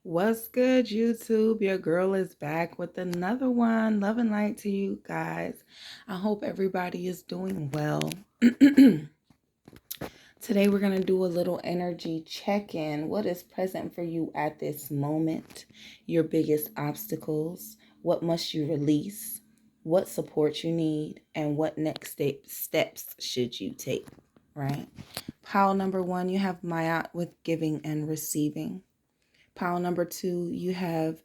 What's good, YouTube? Your girl is back with another one. Love and light to you guys. I hope everybody is doing well. Today, we're going to do a little energy check-in. What is present for you at this moment? Your biggest obstacles? What must you release? What support you need? And what next steps should you take? Right? Pile number 1, you have Mayat with giving and receiving. Pile number 2, you have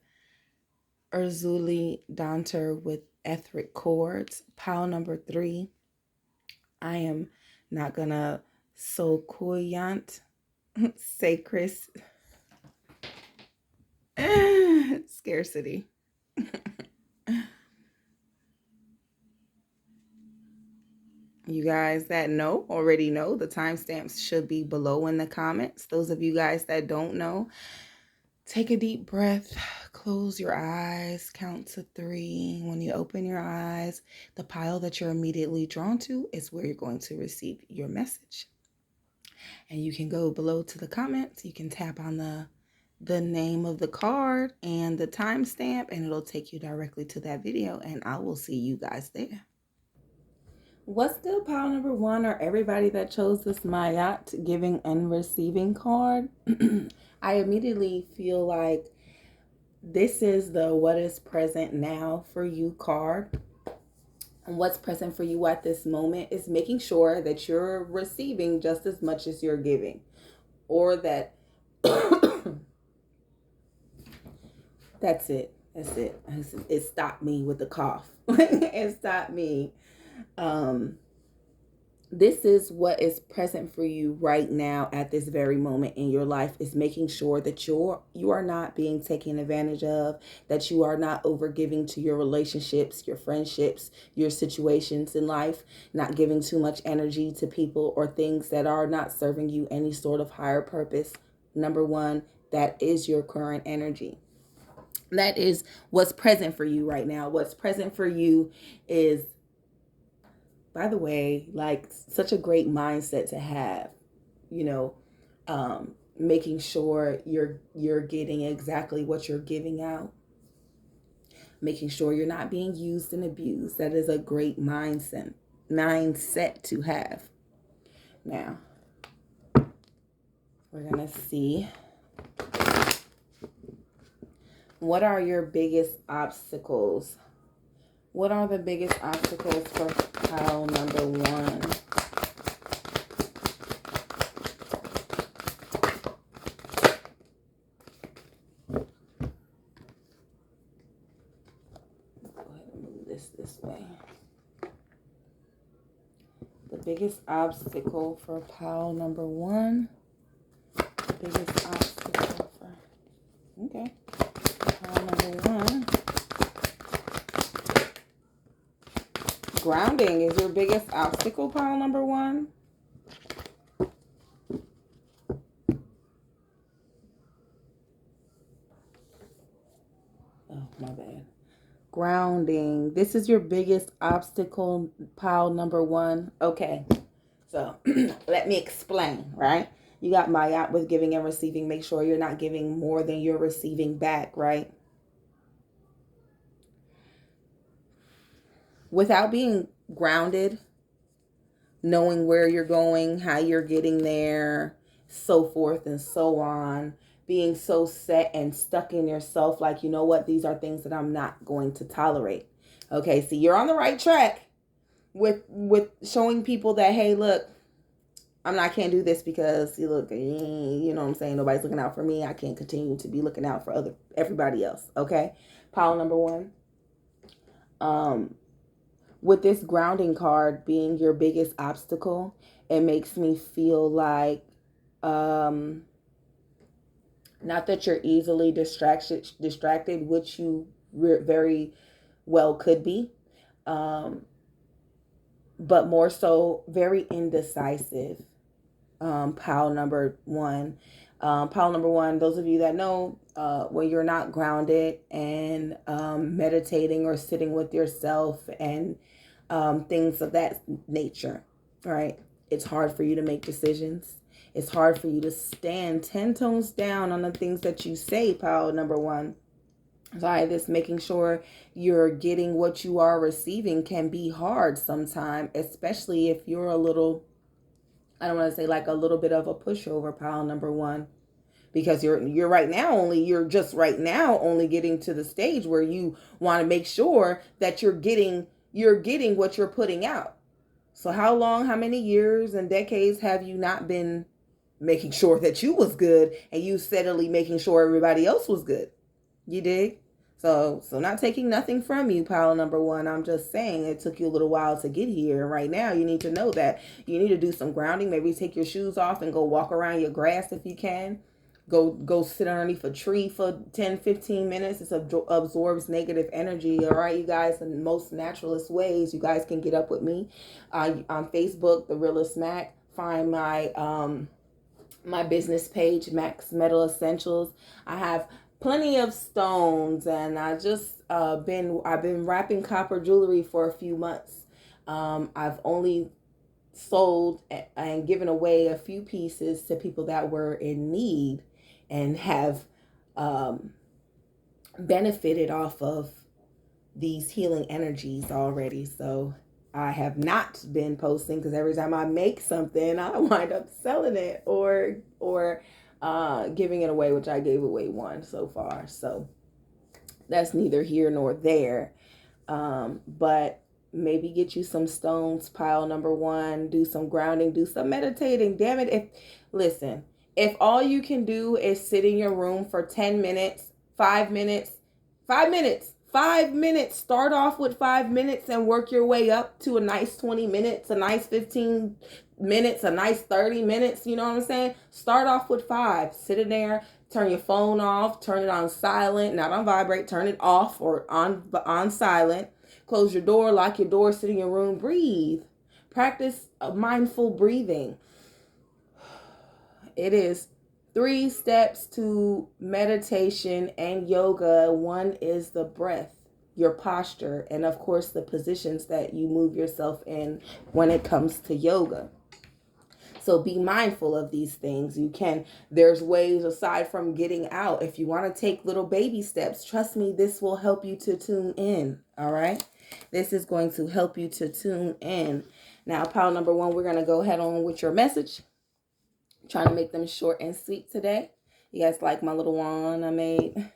Urzuli Danter with etheric chords. Pile number 3, I am not gonna so kuyant say Chris scarcity. You guys that know already know the timestamps should be below in the comments. Those of you guys that don't know, take a deep breath, close your eyes, count to 3. When you open your eyes, the pile that you're immediately drawn to is where you're going to receive your message. And you can go below to the comments. You can tap on the name of the card and the timestamp, and it'll take you directly to that video, and I will see you guys there. What's good, pile number 1, or everybody that chose this Mayat giving and receiving card? I immediately feel like this is the what is present now for you card. And what's present for you at this moment is making sure that you're receiving just as much as you're giving. Or that that's it. That's it. It stopped me with the cough. It stopped me. This is what is present for you right now at this very moment in your life, is making sure that you are not being taken advantage of, that you are not overgiving to your relationships, your friendships, your situations in life, not giving too much energy to people or things that are not serving you any sort of higher purpose. Number 1, that is your current energy. That is what's present for you right now. What's present for you is, by the way, like, such a great mindset to have, making sure you're getting exactly what you're giving out, making sure you're not being used and abused. That is a great mindset to have. Now, we're going to see, what are your biggest obstacles? What are the biggest obstacles for pile number 1? This way. The biggest obstacle for pile number 1. The biggest obstacle for, okay, pile number 1. Grounding is your biggest obstacle, pile number 1. Oh, my bad. Grounding. This is your biggest obstacle, pile number 1. Okay. So let me explain, right? You got Mayat with giving and receiving. Make sure you're not giving more than you're receiving back, right? Without being grounded, knowing where you're going, how you're getting there, so forth and so on, being so set and stuck in yourself, like, you know what, these are things that I'm not going to tolerate. Okay, so you're on the right track with showing people that, hey, look, can't do this because you look, you know what I'm saying, nobody's looking out for me. I can't continue to be looking out for everybody else. Okay, pile number 1. With this grounding card being your biggest obstacle, it makes me feel like, not that you're easily distracted, which you very well could be, but more so very indecisive. Pile number 1. Pile number 1, those of you that know, when you're not grounded and meditating or sitting with yourself and things of that nature, right? It's hard for you to make decisions. It's hard for you to stand 10 tones down on the things that you say, pile number one. Sorry, this making sure you're getting what you are receiving can be hard sometimes, especially if you're a little, I don't want to say like a little bit of a pushover, pile number one, because you're right now only getting to the stage where you want to make sure that you're getting what you're putting out. So how many years and decades have you not been making sure that you was good and you steadily making sure everybody else was good? You dig? So not taking nothing from you, pile number one. I'm just saying it took you a little while to get here. And right now you need to know that you need to do some grounding. Maybe take your shoes off and go walk around your grass if you can. Go sit underneath a tree for 10-15 minutes. It absorbs negative energy. All right, you guys, in the most naturalist ways, you guys can get up with me on Facebook, The Realist Mac. Find my business page, Max Metal Essentials. I have plenty of stones, and I've been wrapping copper jewelry for a few months. I've only sold and given away a few pieces to people that were in need and have benefited off of these healing energies already. So I have not been posting because every time I make something, I wind up selling it or giving it away, which I gave away one so far. So that's neither here nor there. But maybe get you some stones, pile number one, do some grounding, do some meditating. Damn it. If all you can do is sit in your room for 10 minutes, 5 minutes, start off with 5 minutes and work your way up to a nice 20 minutes, a nice 15 minutes, a nice 30 minutes. You know what I'm saying? Start off with 5. Sit in there, turn your phone off, turn it on silent, not on vibrate, turn it off or on silent. Close your door, lock your door, sit in your room, breathe. Practice mindful breathing. It is 3 steps to meditation and yoga. 1 is the breath, your posture, and of course the positions that you move yourself in when it comes to yoga. So be mindful of these things. There's ways aside from getting out. If you want to take little baby steps, trust me, this will help you to tune in. All right. This is going to help you to tune in. Now, pile number one, we're going to go ahead on with your message. I'm trying to make them short and sweet today. You guys like my little wand I made?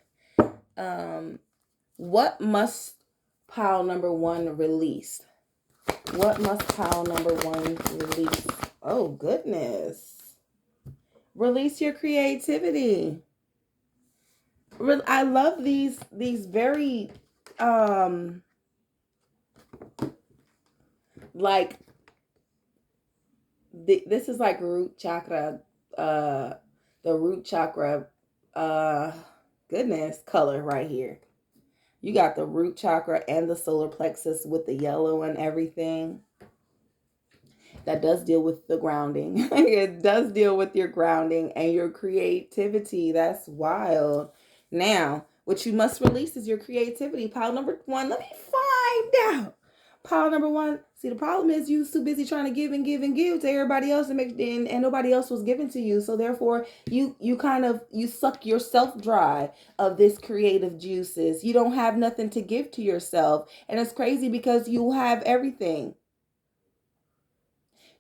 What must pile number one release? What must pile number one release? Oh, goodness. Release your creativity. I love these very, like, this is like root chakra, the root chakra, goodness, color right here. You got the root chakra and the solar plexus with the yellow and everything. That does deal with the grounding. It does deal with your grounding and your creativity. That's wild. Now, what you must release is your creativity. Pile number one, let me find out. Pile number one, see, the problem is you too busy trying to give and give and give to everybody else and nobody else was given to you. So therefore, you suck yourself dry of this creative juices. You don't have nothing to give to yourself. And it's crazy because you have everything.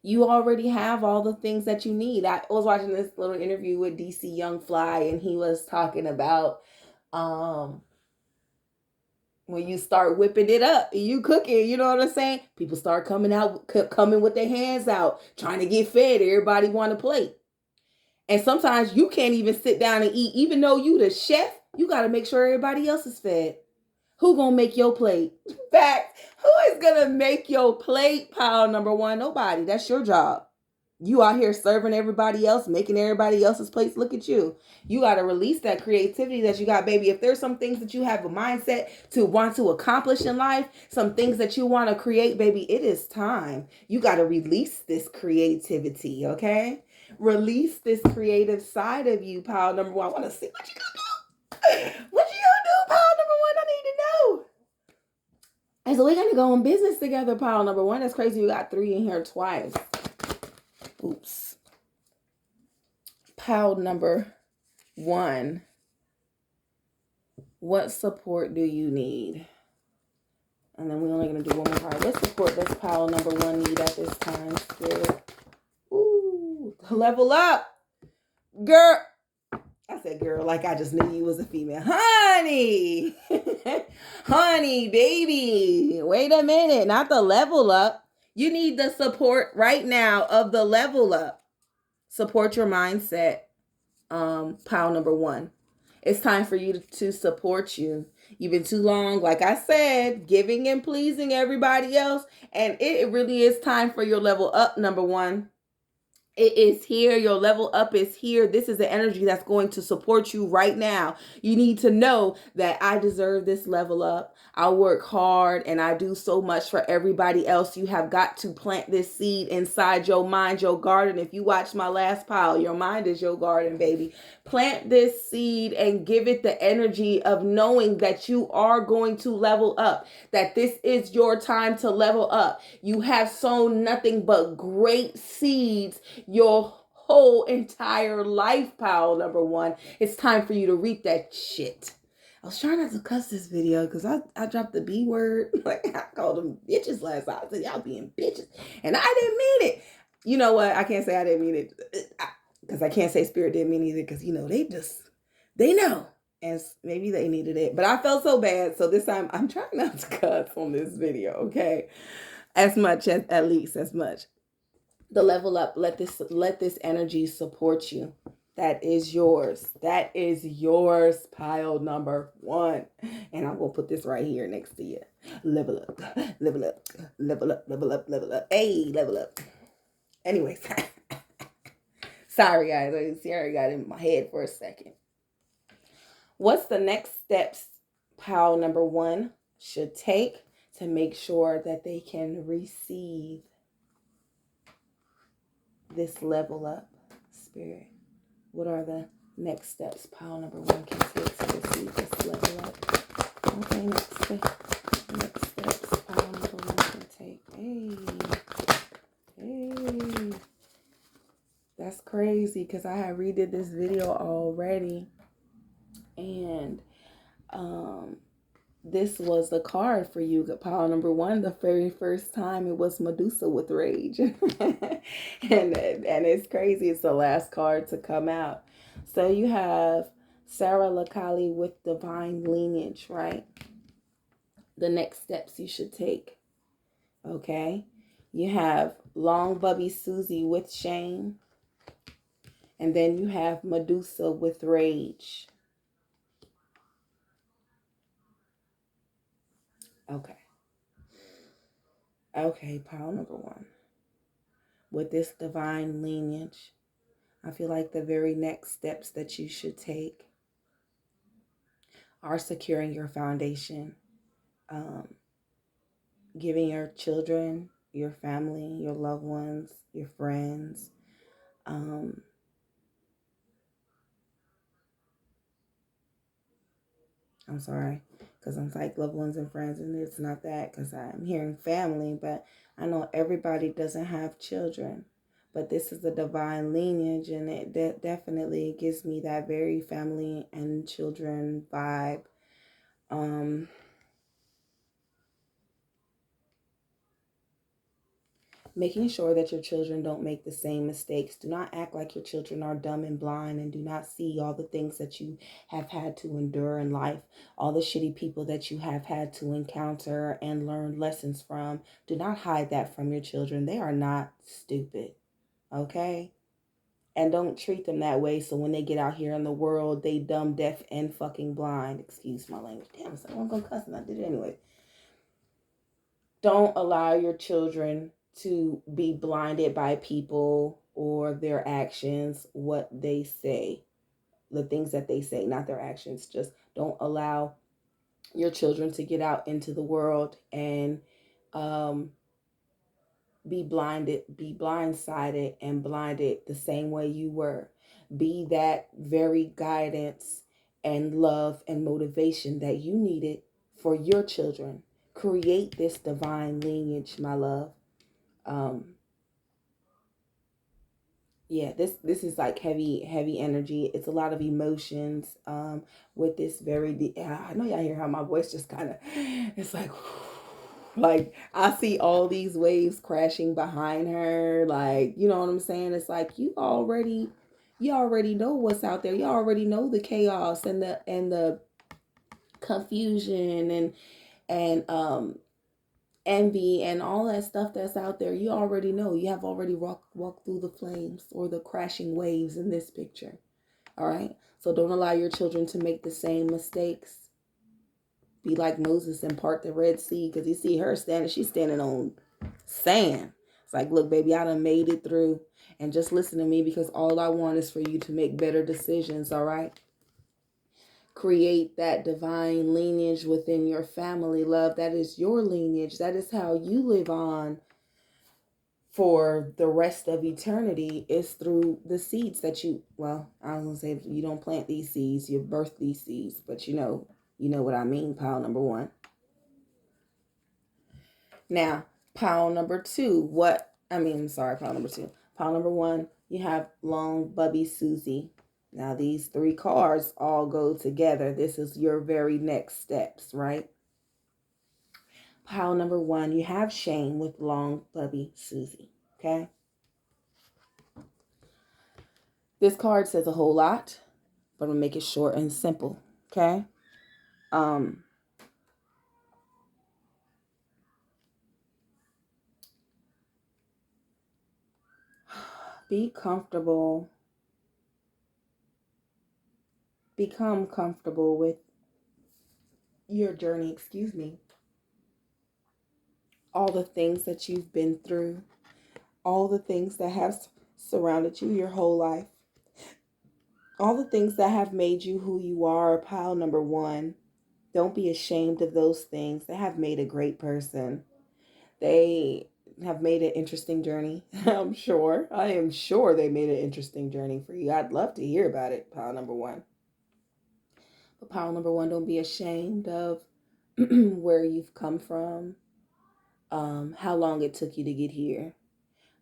You already have all the things that you need. I was watching this little interview with DC Young Fly, and he was talking about when you start whipping it up and you cooking, you know what I'm saying? People start coming with their hands out, trying to get fed. Everybody want a plate. And sometimes you can't even sit down and eat. Even though you the chef, you got to make sure everybody else is fed. Who gonna make your plate? Fact. Who is gonna make your plate, pile number one? Nobody. That's your job. You out here serving everybody else, making everybody else's plates. Look at you. You got to release that creativity that you got, baby. If there's some things that you have a mindset to want to accomplish in life, some things that you want to create, baby, it is time. You got to release this creativity, okay? Release this creative side of you, pile number one. I want to see what you gonna do. What you gonna do, pile number one? I need to know. And so we're going to go on business together, pile number one. That's crazy. We got 3 in here twice. Oops. pile number 1. What support do you need? And then we're only going to do one more part. What support does pile number 1 need at this time, Spirit? Ooh, level up. Girl. I said girl like I just knew you was a female. Honey. Honey, baby. Wait a minute. Not the level up. You need the support right now of the level up. Support your mindset. Pile number 1. It's time for you to support you. You've been too long, like I said, giving and pleasing everybody else. And it really is time for your level up, number 1. It is here. Your level up is here. This is the energy that's going to support you right now. You need to know that I deserve this level up. I work hard and I do so much for everybody else. You have got to plant this seed inside your mind, your garden. If you watch my last pile, your mind is your garden, baby. Plant this seed and give it the energy of knowing that you are going to level up, that this is your time to level up. You have sown nothing but great seeds your whole entire life, pile number 1. It's time for you to reap that shit. I was trying not to cuss this video because I dropped the B word. Like I called them bitches last night. I said y'all being bitches. And I didn't mean it. You know what? I can't say I didn't mean it. Because I can't say Spirit didn't mean either. Because, they know. And maybe they needed it. But I felt so bad. So this time I'm trying not to cuss on this video. Okay. At least as much. The level up, let this energy support you. That is yours. That is yours, pile number 1. And I'm gonna put this right here next to you. Level up, level up, level up, level up, level up. Hey, level up. Anyways, sorry guys, I got in my head for a second. What's the next steps pile number 1 should take to make sure that they can receive this level up, Spirit? What are the next steps pile number 1 can take to receive this level up? Okay, next steps pile number 1 can take. Hey. That's crazy because I had redid this video already. And this was the card for you, pile number 1. The very first time it was Medusa with Rage. and it's crazy. It's the last card to come out. So you have Sarah Lakali with Divine Lineage, right? The next steps you should take. Okay. You have Long Bubby Susie with Shame. And then you have Medusa with Rage. Okay, pile number 1. With this divine lineage, I feel like the very next steps that you should take are securing your foundation, giving your children, your family, your loved ones, your friends, I'm sorry, because I'm like loved ones and friends, and it's not that, because I'm hearing family, but I know everybody doesn't have children, but this is a divine lineage, and it definitely gives me that very family and children vibe. Making sure that your children don't make the same mistakes. Do not act like your children are dumb and blind and do not see all the things that you have had to endure in life, all the shitty people that you have had to encounter and learn lessons from. Do not hide that from your children. They are not stupid, okay? And don't treat them that way so when they get out here in the world, they dumb, deaf, and fucking blind. Excuse my language. Damn, I wasn't gonna cuss and I did it anyway. Don't allow your children to be blinded by people or their actions, what they say, the things that they say, not their actions. Just don't allow your children to get out into the world and be blindsided and blinded the same way you were. Be that very guidance and love and motivation that you needed for your children. Create this divine lineage, my love. Yeah, this is like heavy energy. It's a lot of emotions with this I know y'all hear how my voice just kind of, it's like I see all these waves crashing behind her, like, you know what I'm saying? It's like you already know what's out there. You already know the chaos and the confusion and envy and all that stuff that's out there. You already know. You have already walked through the flames or the crashing waves in this picture. All right. So don't allow your children to make the same mistakes. Be like Moses and part the Red Sea, because you see her standing. She's standing on sand. It's like, look, baby, I done made it through. And just listen to me, because all I want is for you to make better decisions. All right. Create that divine lineage within your family, love. That is your lineage. That is how you live on for the rest of eternity, is through the seeds that I was gonna say, you don't plant these seeds, you birth these seeds, but you know what I mean. Pile number one. Now, pile number two, pile number two. Pile number one, you have Long Bubby Susie. Now, these three cards all go together. This is your very next steps, right? Pile number one, you have Shame with Long Bubby Susie, okay? This card says a whole lot, but I'm gonna make it short and simple, okay? Um, be comfortable, become comfortable with your journey, all the things that you've been through, all the things that have surrounded you your whole life, all the things that have made you who you are. Pile number one, don't be ashamed of those things. They have made a great person. They have made an interesting journey. I am sure they made an interesting journey for you. I'd love to hear about it. Pile number one. But pile number one, don't be ashamed of where you've come from, how long it took you to get here,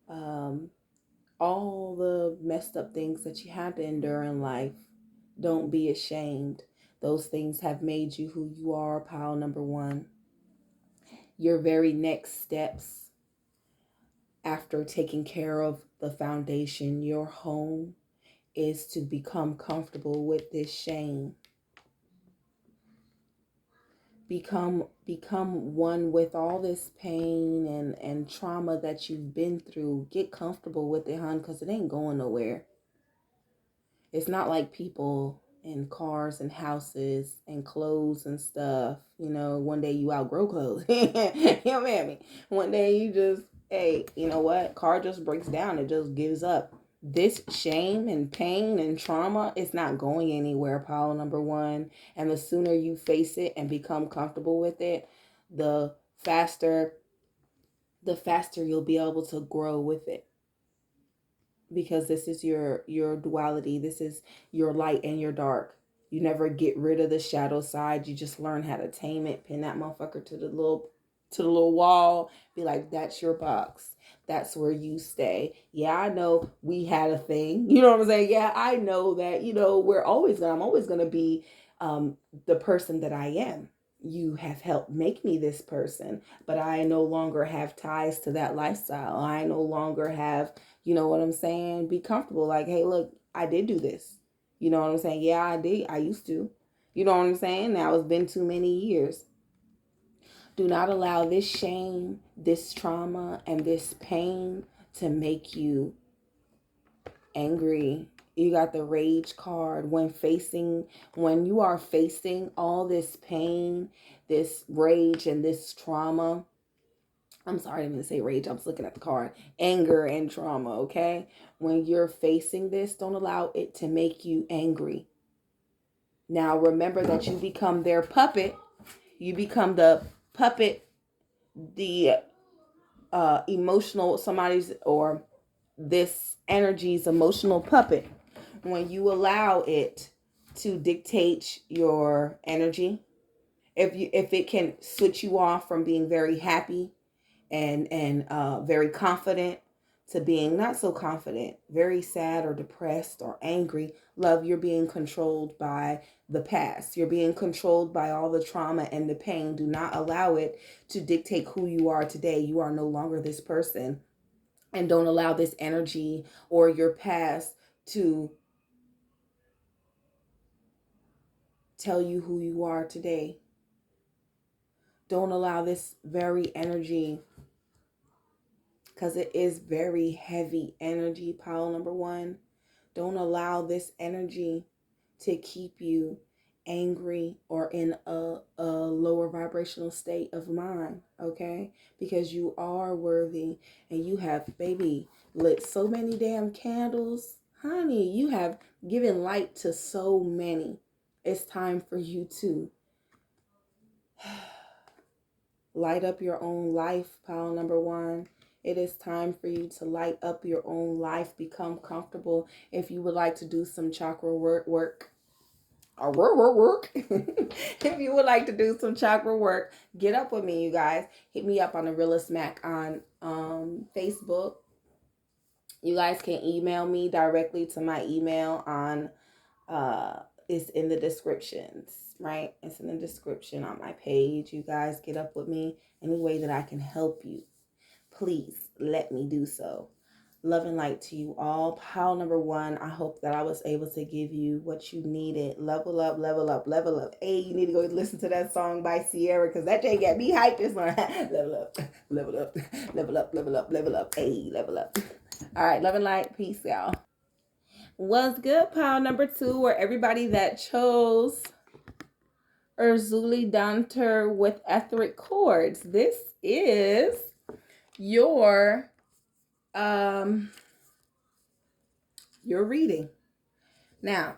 um, all the messed up things that you had to endure in life. Don't be ashamed. Those things have made you who you are. Pile number one. Your very next steps after taking care of the foundation, your home, is to become comfortable with this shame. Become one with all this pain and trauma that you've been through. Get comfortable with it, hon, because it ain't going nowhere. It's not like people in cars and houses and clothes and stuff. One day you outgrow clothes. You know what I mean? One day you just, hey, you know what? Car just breaks down. It just gives up. This shame and pain and trauma is not going anywhere, pile number one. And the sooner you face it and become comfortable with it, the faster you'll be able to grow with it, because this is your duality. This is your light and your dark. You never get rid of the shadow side. You just learn how to tame it. Pin that motherfucker to the little wall. Be like, that's your box. That's where you stay. Yeah, I know we had a thing. You know what I'm saying? Yeah, I know that. I'm always gonna be the person that I am. You have helped make me this person, but I no longer have ties to that lifestyle. I no longer have, you know what I'm saying? Be comfortable. Like, hey, look, I did do this. You know what I'm saying? Yeah, I did. I used to. You know what I'm saying? Now it's been too many years. Do not allow this shame, this trauma, and this pain to make you angry. You got the rage card. When you are facing all this pain, this rage, and this trauma, I'm sorry, I didn't mean to say rage. I'm just looking at the card. Anger and trauma, okay? When you're facing this, don't allow it to make you angry. Now, remember that you become their puppet. You become the puppet, the emotional, somebody's, or this energy's emotional puppet. When you allow it to dictate your energy, if it can switch you off from being very happy and very confident to being not so confident, very sad or depressed or angry. Love, you're being controlled by the past. You're being controlled by all the trauma and the pain. Do not allow it to dictate who you are today. You are no longer this person. And don't allow this energy or your past to tell you who you are today. Don't allow this very energy, because it is very heavy energy, pile number one. Don't allow this energy to keep you angry or in a lower vibrational state of mind, okay? Because you are worthy, and you have, baby, lit so many damn candles. Honey, you have given light to so many. It's time for you to light up your own life, pile number one. It is time for you to light up your own life. Become comfortable. If you would like to do some chakra work, if you would like to do some chakra work, get up with me, you guys. Hit me up on the Realist Mac on Facebook. You guys can email me directly to my email on it's in the descriptions, right? It's in the description on my page. You guys get up with me any way that I can help you. Please let me do so. Love and light to you all. Pile number one, I hope that I was able to give you what you needed. Level up, level up, level up. Hey, you need to go listen to that song by Sierra, because that J got me hyped this morning. Level up, level up, level up, level up, level up. Hey, level up. All right, love and light. Peace, y'all. What's good, pile number two, where everybody that chose Erzulie Dantur with etheric chords. This is your reading. Now,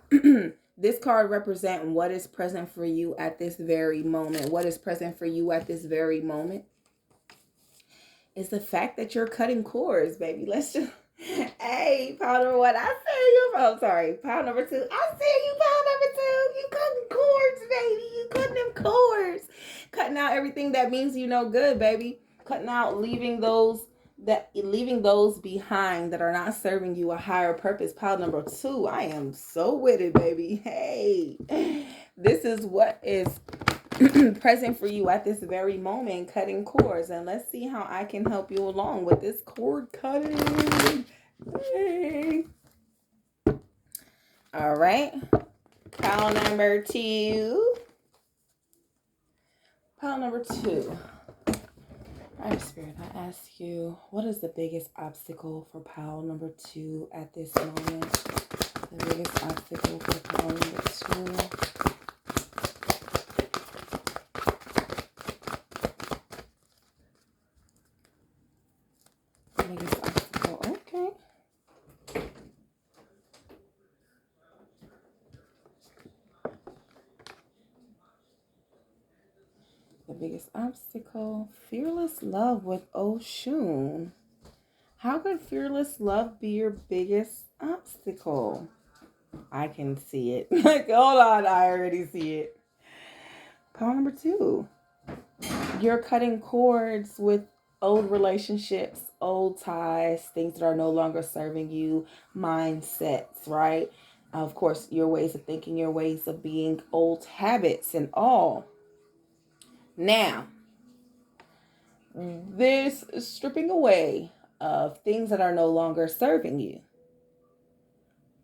this card represents what is present for you at this very moment. What is present for you at this very moment is the fact that you're cutting cords, baby. Let's just, hey, pile number one, I see you. Oh, sorry, pile number two, I see you, pile number two. You cutting cords, baby. You cutting them cords. Cutting out everything that means you no good, baby. Cutting out, leaving those behind that are not serving you a higher purpose. Pile number two, I am so with it, baby. Hey, this is what is present for you at this very moment, cutting cords. And let's see how I can help you along with this cord cutting. Hey. All right, pile number two. Pile number two. All right, Spirit, I ask you, what is the biggest obstacle for pile number two at this moment? The biggest obstacle for pile number two. The biggest obstacle, okay. The biggest obstacle, fearless love with Oshun. How could fearless love be your biggest obstacle? I can see it. Like, hold on, I already see it. Pile number two. You're cutting cords with old relationships, old ties, things that are no longer serving you, mindsets, right? Of course, your ways of thinking, your ways of being, old habits and all. Now, this stripping away of things that are no longer serving you.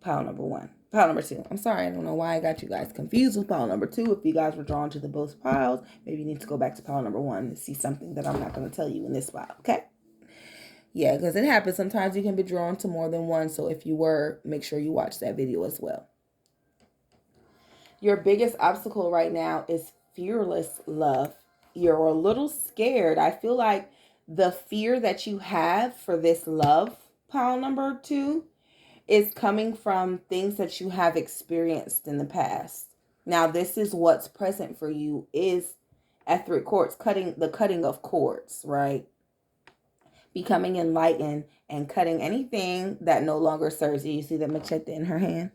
Pile number one. Pile number two. I'm sorry, I don't know why I got you guys confused with pile number two. If you guys were drawn to the both piles, maybe you need to go back to pile number one and see something that I'm not going to tell you in this pile, okay? Yeah, because it happens. Sometimes you can be drawn to more than one. So if you were, make sure you watch that video as well. Your biggest obstacle right now is fearless love. You're a little scared. I feel like the fear that you have for this love, pile number two, is coming from things that you have experienced in the past. Now, this is what's present for you is etheric cords, the cutting of cords, right? Becoming enlightened and cutting anything that no longer serves you. You see that machete in her hand?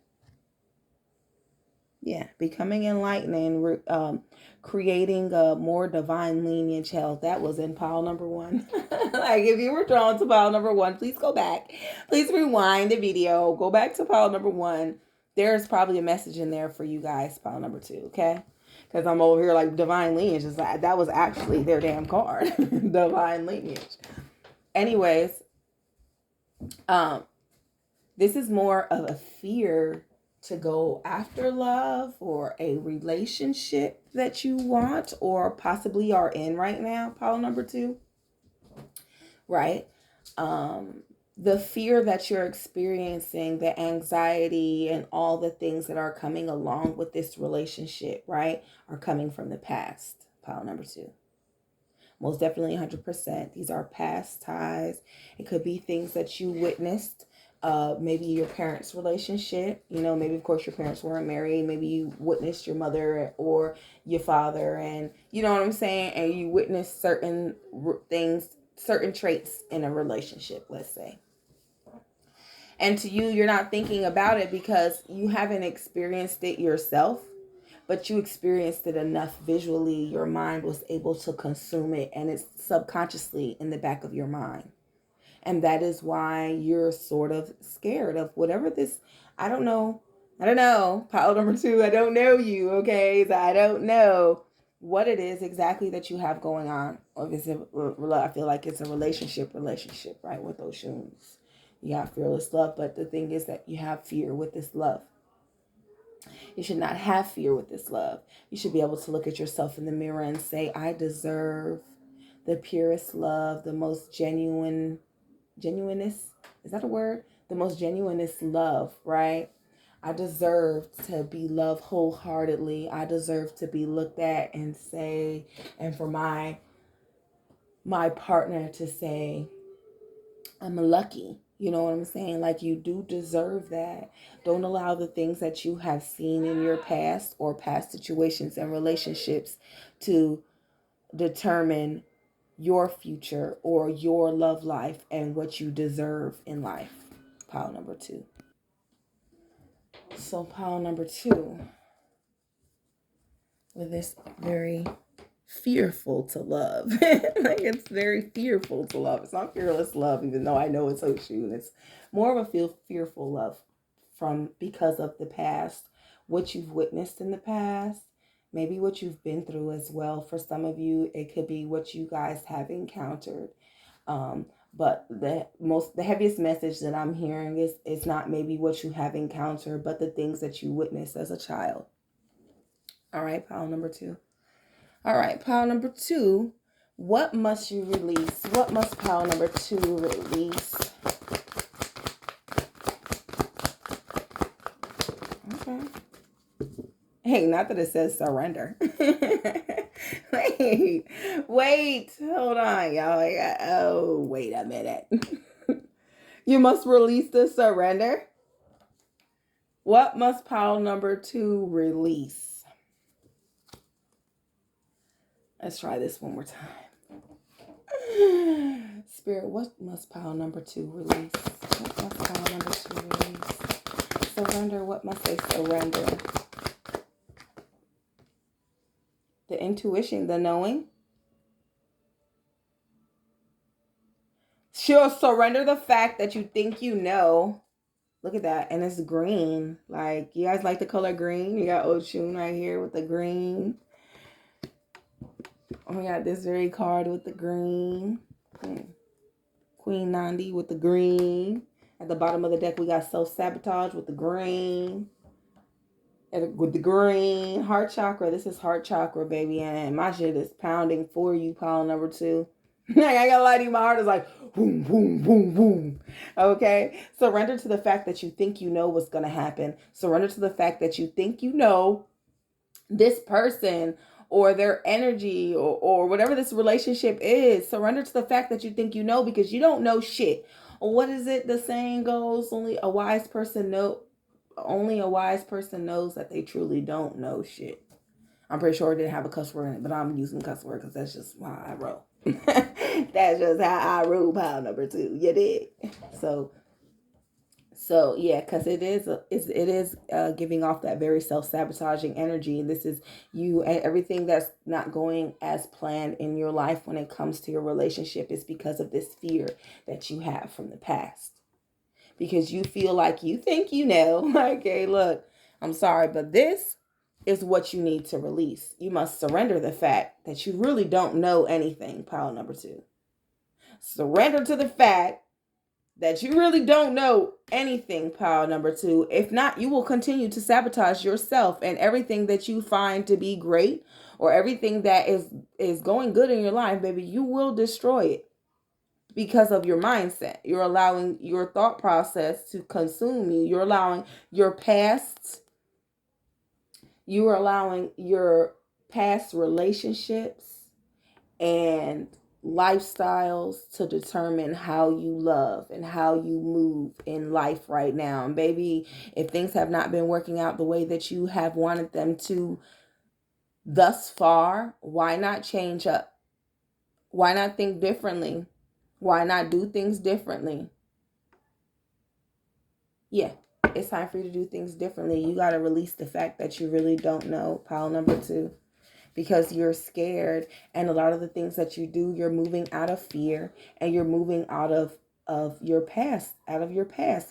Yeah, becoming enlightened and creating a more divine lineage health. That was in pile number 1. Like, if you were drawn to pile number 1, please go back. Please rewind the video. Go back to pile number 1. There's probably a message in there for you guys, pile number 2, okay? Because I'm over here like divine lineage. Is that was actually their damn card. Divine lineage. Anyways, this is more of a fear to go after love or a relationship that you want or possibly are in right now, pile number 2, right? The fear that you're experiencing, the anxiety and all the things that are coming along with this relationship, right, are coming from the past, pile number 2. Most definitely 100%. These are past ties. It could be things that you witnessed. Maybe your parents' relationship. Maybe, of course, your parents weren't married. Maybe you witnessed your mother or your father, and you know what I'm saying? And you witnessed certain things, certain traits in a relationship, let's say. And to you, you're not thinking about it because you haven't experienced it yourself. But you experienced it enough visually, your mind was able to consume it, and it's subconsciously in the back of your mind. And that is why you're sort of scared of whatever this, I don't know. Pile number 2, I don't know you, okay? So I don't know what it is exactly that you have going on. Or if I feel like it's a relationship, right, with those shoes. You have fearless love, but the thing is that you have fear with this love. You should not have fear with this love. You should be able to look at yourself in the mirror and say, I deserve the purest love, the most genuineness. Is that a word? The most genuineness love, right? I deserve to be loved wholeheartedly. I deserve to be looked at and say, and for my partner to say, I'm lucky. You know what I'm saying? Like, you do deserve that. Don't allow the things that you have seen in your past or past situations and relationships to determine your future or your love life and what you deserve in life. Pile number 2. So pile number 2, with this very fearful to love. Like, it's very fearful to love. It's not fearless love, even though I know it's Oshun. It's more of a fearful love because of the past, what you've witnessed in the past, maybe what you've been through as well. For some of you, it could be what you guys have encountered. But the heaviest message that I'm hearing is it's not maybe what you have encountered, but the things that you witnessed as a child. All right, pile number 2. All right, pile number 2. What must you release? What must pile number 2 release? Okay. Hey, not that it says surrender. Wait, hold on, y'all. Wait a minute. You must release the surrender. What must pile number 2 release? Let's try this one more time. Spirit, what must pile number 2 release? What must pile number 2 release? Surrender, what must they surrender? The intuition, the knowing. Sure, surrender the fact that you think you know. Look at that. And it's green. Like, you guys like the color green? You got Oshun right here with the green. We got this very card with the green. Queen Nandi with the green. At the bottom of the deck, we got self-sabotage with the green. With the green. Heart chakra. This is heart chakra, baby. And my shit is pounding for you, pile number 2. I gotta lie to you, my heart is like boom, boom, boom, boom. Okay? Surrender to the fact that you think you know what's gonna happen. Surrender to the fact that you think you know this person or their energy or whatever this relationship is. Surrender to the fact that you think you know, because you don't know shit. What is it the saying goes? Only a wise person knows that they truly don't know shit. I'm pretty sure it didn't have a cuss word in it, but I'm using cuss word because that's just how I roll. That's just how I roll, pile number 2. You did. So So yeah, because it is giving off that very self-sabotaging energy, and this is you, and everything that's not going as planned in your life when it comes to your relationship is because of this fear that you have from the past, because you feel like you think you know. Okay, look, I'm sorry, but this is what you need to release. You must surrender the fact that you really don't know anything. Pile number two, surrender to the fact that you really don't know anything. Pile number two. If not, you will continue to sabotage yourself, and everything that you find to be great, or everything that is going good in your life, baby, you will destroy it because of your mindset. You're allowing your thought process to consume you. You're allowing your past, you are allowing your past relationships and lifestyles to determine how you love and how you move in life right now. And baby, if things have not been working out the way that you have wanted them to thus far, why not change up? Why not think differently? Why not do things differently? Yeah, it's time for you to do things differently. You got to release the fact that you really don't know. Pile number two, because you're scared, and a lot of the things that you do, you're moving out of fear, and you're moving out of your past,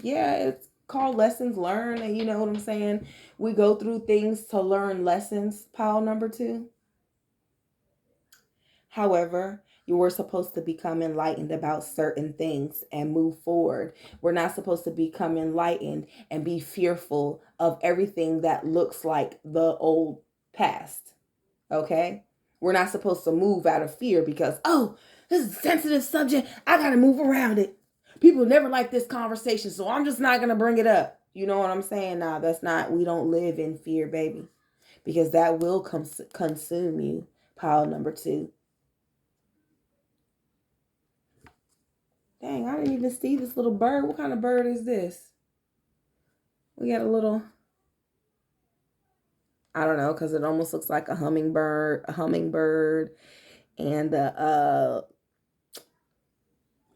Yeah, it's called lessons learned, and you know what I'm saying. We go through things to learn lessons. Pile number two. However, you were supposed to become enlightened about certain things and move forward. We're not supposed to become enlightened and be fearful of everything that looks like the old past. Okay? We're not supposed to move out of fear because, oh, this is a sensitive subject. I got to move around it. People never like this conversation, so I'm just not going to bring it up. You know what I'm saying? Nah, that's not, we don't live in fear, baby, because that will consume you. Pile number two. Dang, I didn't even see this little bird. What kind of bird is this? We got a little, I don't know, because it almost looks like a hummingbird, and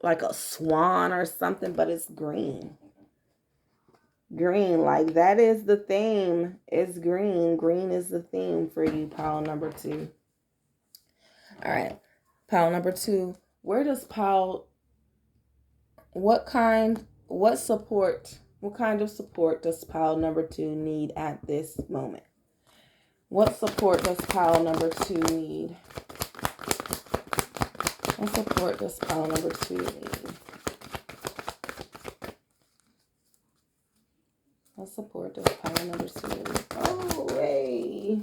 like a swan or something, but it's green. Green, like that is the theme. It's green. Green is the theme for you, pile number two. All right, pile number two. Where does pile, what kind, what kind of support does pile number two need at this moment? What support does pile number two need? What support does pile number two need? What support does pile number two need? Oh, hey.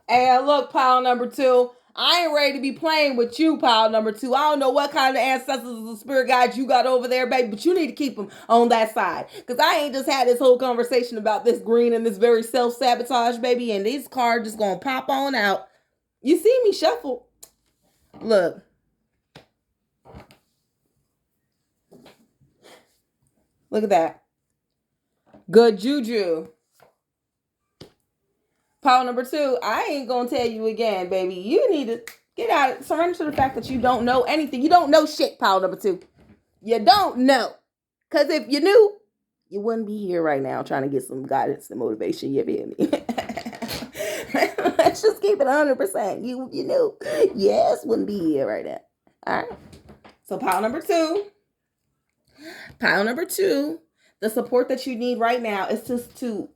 Hey, look, pile number two. I ain't ready to be playing with you, pile number two. I don't know what kind of ancestors and spirit guides you got over there, baby, but you need to keep them on that side. Because I ain't just had this whole conversation about this green and this very self-sabotage, baby, and these cards just going to pop on out. You see me shuffle. Look. Look at that. Good juju. Pile number two, I ain't going to tell you again, baby. You need to get out. Surrender to the fact that you don't know anything. You don't know shit, pile number two. You don't know. Because if you knew, you wouldn't be here right now trying to get some guidance and motivation. You feel me? Let's just keep it 100%. You knew. Yes, wouldn't be here right now. All right. So pile number two. Pile number two. The support that you need right now is just to,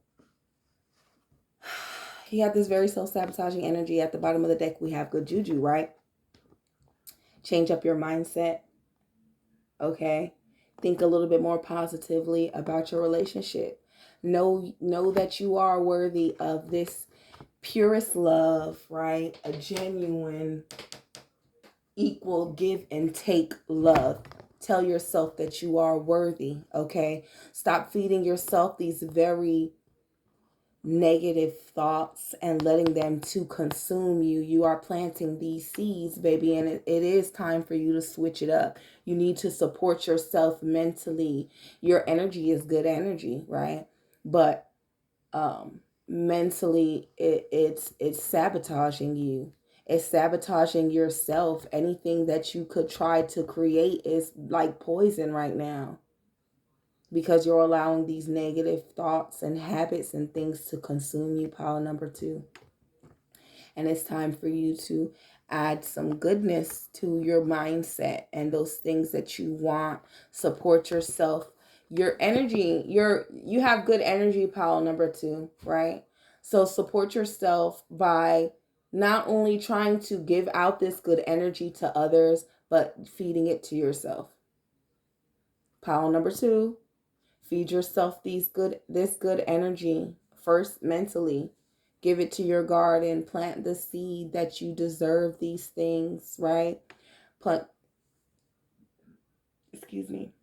you have this very self-sabotaging energy at the bottom of the deck. We have good juju, right? Change up your mindset. Okay? Think a little bit more positively about your relationship. Know that you are worthy of this purest love, right? A genuine, equal give and take love. Tell yourself that you are worthy, okay? Stop feeding yourself these very negative thoughts and letting them to consume you. You are planting these seeds, baby, and it is time for you to switch it up. You need to support yourself mentally. Your energy is good energy, right? But mentally it's sabotaging you, It's sabotaging yourself. Anything that you could try to create is like poison right now, because you're allowing these negative thoughts and habits and things to consume you, pile number 2. And it's time for you to add some goodness to your mindset and those things that you want. Support yourself. Your energy, you have good energy, pile number 2, right? So support yourself by not only trying to give out this good energy to others, but feeding it to yourself. Pile number 2, feed yourself this good energy first mentally. Give it to your garden. Plant the seed that you deserve these things, right? Plant, excuse me.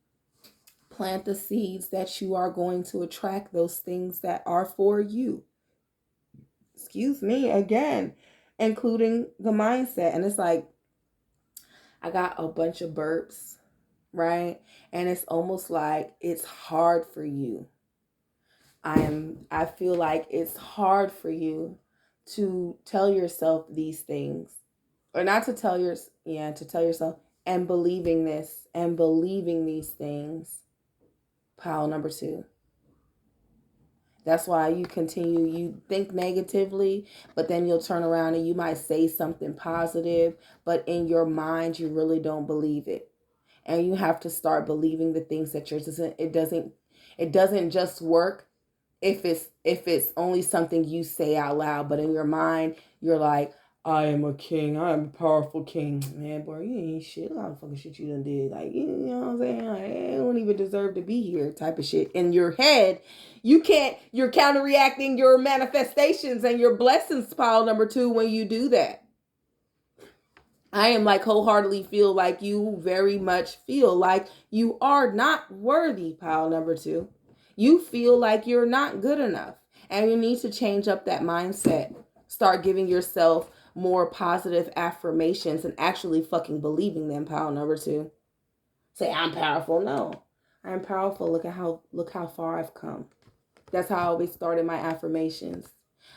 Plant the seeds that you are going to attract those things that are for you. Excuse me, again, including the mindset. And it's like, I got a bunch of burps, right? And it's almost like it's hard for you. I feel like it's hard for you to tell yourself these things, or not to tell to tell yourself, and believing this and believing these things. Pile number 2. That's why you think negatively, but then you'll turn around and you might say something positive, but in your mind you really don't believe it. And you have to start believing the things that it doesn't just work if it's only something you say out loud, but in your mind you're like, I am a king, I am a powerful king. Man, boy, you ain't shit. A lot of fucking shit you done did. Like, you know what I'm saying? Like, I don't even deserve to be here type of shit. In your head, you're counteracting your manifestations and your blessings, pile number 2, when you do that. I am like wholeheartedly feel like you very much feel like you are not worthy, pile number 2. You feel like you're not good enough, and you need to change up that mindset. Start giving yourself more positive affirmations and actually fucking believing them, pile number 2. Say, I'm powerful. No, I'm powerful. Look how far I've come. That's how I always started my affirmations.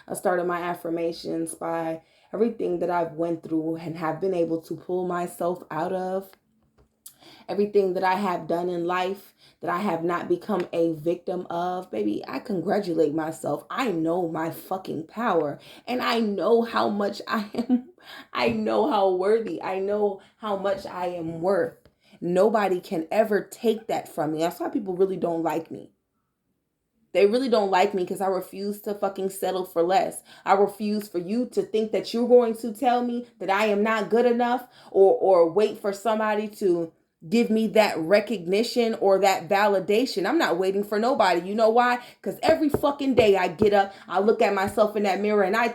I started my affirmations by everything that I've went through and have been able to pull myself out of. Everything that I have done in life that I have not become a victim of, baby, I congratulate myself. I know my fucking power, and I know how much I am. I know how worthy. I know how much I am worth. Nobody can ever take that from me. That's why people really don't like me. They really don't like me because I refuse to fucking settle for less. I refuse for you to think that you're going to tell me that I am not good enough, or wait for somebody to give me that recognition or that validation. I'm not waiting for nobody. You know why? Because every fucking day I get up, I look at myself in that mirror, and I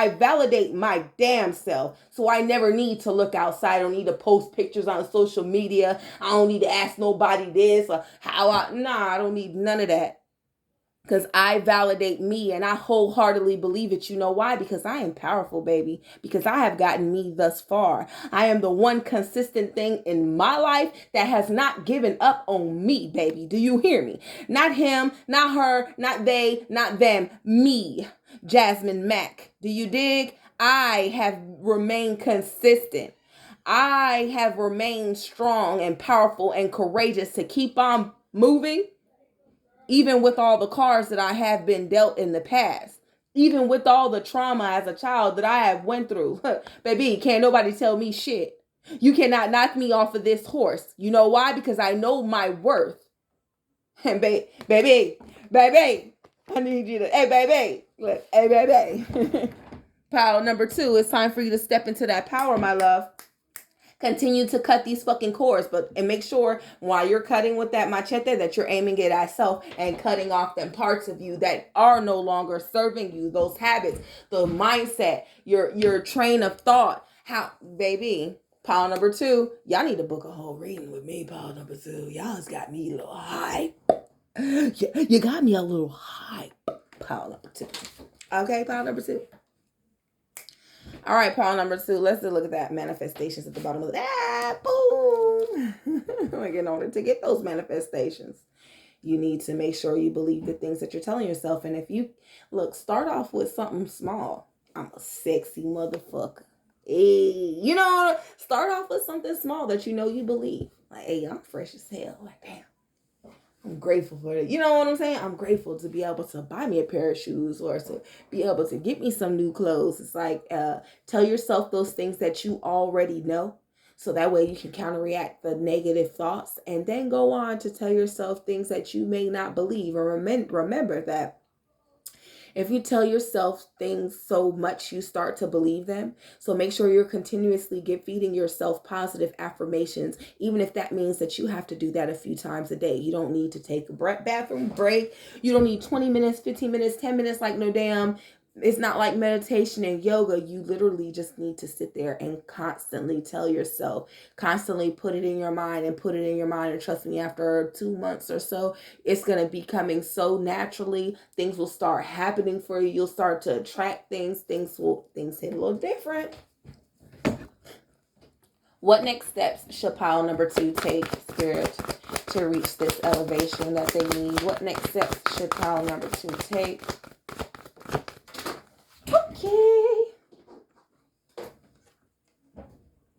validate my damn self. So I never need to look outside. I don't need to post pictures on social media. I don't need to ask nobody this or I don't need none of that. Because I validate me, and I wholeheartedly believe it. You know why? Because I am powerful, baby. Because I have gotten me thus far. I am the one consistent thing in my life that has not given up on me, baby. Do you hear me? Not him, not her, not they, not them. Me, Jasmine Mack. Do you dig? I have remained consistent. I have remained strong and powerful and courageous to keep on moving, even with all the cards that I have been dealt in the past, even with all the trauma as a child that I have went through. Baby, can't nobody tell me shit. You cannot knock me off of this horse. You know why? Because I know my worth. And baby, I need you to, hey, baby, look, hey, baby. Pile number 2, it's time for you to step into that power, my love. Continue to cut these fucking cords, and make sure while you're cutting with that machete that you're aiming it at self and cutting off them parts of you that are no longer serving you, those habits, the mindset, your train of thought. How, baby, pile number 2, y'all need to book a whole reading with me. Pile number 2, y'all has got me a little high. You got me a little high. Pile number 2. Okay, pile number 2. All right, pile number 2. Let's look at that manifestations at the bottom of that. Boom. In order to get those manifestations, you need to make sure you believe the things that you're telling yourself. And if you start off with something small. I'm a sexy motherfucker. Hey, start off with something small that you believe. Like, hey, I'm fresh as hell. Like, damn. I'm grateful for it. You know what I'm saying? I'm grateful to be able to buy me a pair of shoes or to be able to get me some new clothes. It's like, tell yourself those things that you already know. So that way you can counteract the negative thoughts and then go on to tell yourself things that you may not believe. Or remember that if you tell yourself things so much, you start to believe them. So make sure you're continuously feeding yourself positive affirmations, even if that means that you have to do that a few times a day. You don't need to take a bathroom break. You don't need 20 minutes, 15 minutes, 10 minutes like no damn. It's not like meditation and yoga. You literally just need to sit there and constantly tell yourself, constantly put it in your mind and put it in your mind. And trust me, after 2 months or so, it's going to be coming so naturally. Things will start happening for you. You'll start to attract things. Things hit a little different. What next steps should pile number 2 take, Spirit, to reach this elevation that they need? What next steps should pile number 2 take? Okay.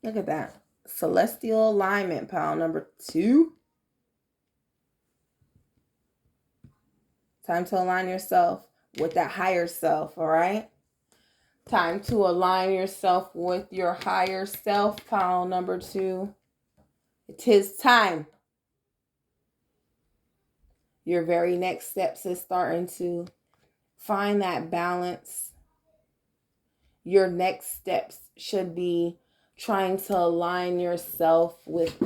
Look at that. Celestial alignment, pile number 2. Time to align yourself with that higher self, all right? Time to align yourself with your higher self, pile number 2. It is time. Your very next steps is starting to find that balance. Your next steps should be trying to align yourself with,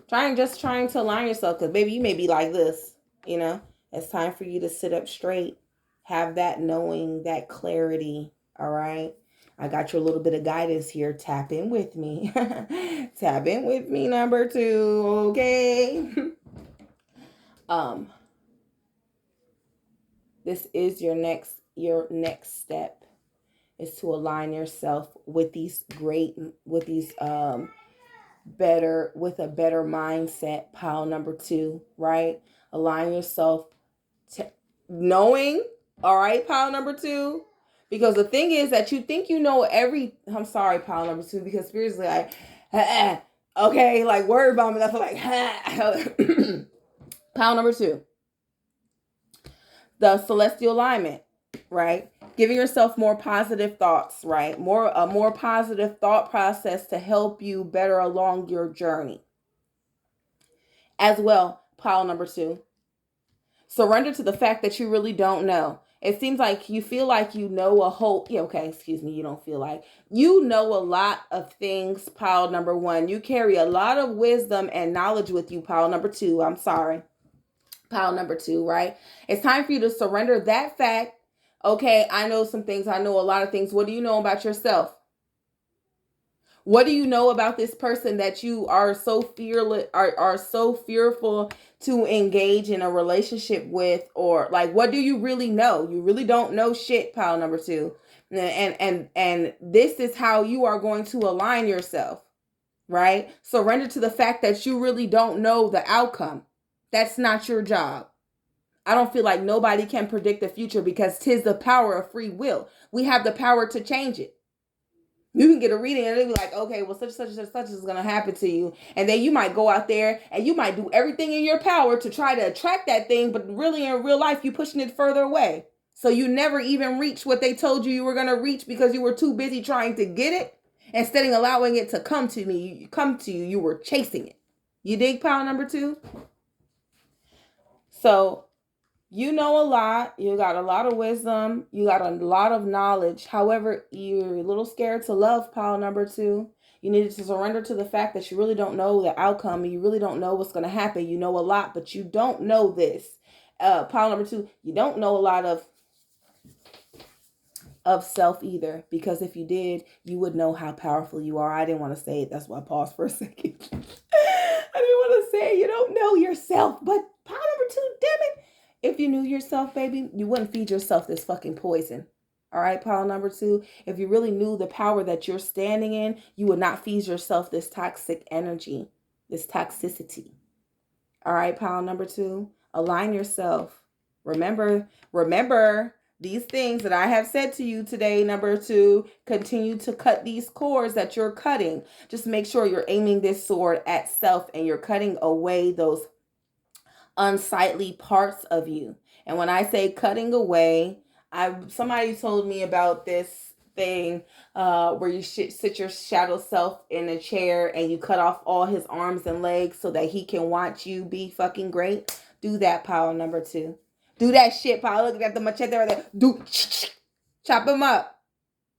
trying to align yourself, because baby, you may be like this, It's time for you to sit up straight, have that knowing, that clarity, all right? I got you a little bit of guidance here. Tap in with me. Tap in with me, number 2, okay? This is your next step, is to align yourself with with a better mindset, pile number 2, right? Align yourself to knowing, all right, pile number 2, because the thing is that you think you know I'm sorry, pile number 2, because seriously, like, okay, like word vomit, I feel like, pile number 2, the celestial alignment, right? Giving yourself more positive thoughts, right? A more positive thought process to help you better along your journey. As well, pile number 2, surrender to the fact that you really don't know. It seems like you feel like you know a whole, you don't feel like. You know a lot of things, pile number 1. You carry a lot of wisdom and knowledge with you, pile number 2. I'm sorry. Pile number 2, right? It's time for you to surrender that fact. Okay, I know some things. I know a lot of things. What do you know about yourself? What do you know about this person that you are so fearful to engage in a relationship with? Or like, what do you really know? You really don't know shit, pile number 2. And this is how you are going to align yourself, right? Surrender to the fact that you really don't know the outcome. That's not your job. I don't feel like nobody can predict the future, because 'tis the power of free will. We have the power to change it. You can get a reading and they'll be like, okay, well, such is going to happen to you. And then you might go out there and you might do everything in your power to try to attract that thing. But really, in real life, you're pushing it further away. So you never even reach what they told you were going to reach, because you were too busy trying to get it. Instead of allowing it to come to you, you were chasing it. You dig, pile number 2? So you know a lot. You got a lot of wisdom. You got a lot of knowledge. However, you're a little scared to love, pile number 2. You needed to surrender to the fact that you really don't know the outcome. And you really don't know what's going to happen. You know a lot, but you don't know this. Pile number 2, you don't know a lot of self either. Because if you did, you would know how powerful you are. I didn't want to say it. That's why I paused for a second. I didn't want to say it. You don't know yourself. But pile number 2, damn it. If you knew yourself, baby, you wouldn't feed yourself this fucking poison. All right, pile number 2. If you really knew the power that you're standing in, you would not feed yourself this toxic energy, this toxicity. All right, pile number 2. Align yourself. Remember these things that I have said to you today, number 2, continue to cut these cords that you're cutting. Just make sure you're aiming this sword at self and you're cutting away those unsightly parts of you. And when I say cutting away, somebody told me about this thing where you sit your shadow self in a chair and you cut off all his arms and legs so that he can watch you be fucking great. Do that, pile number 2. Do that shit, pile. Look at the machete right there. Do chop him up.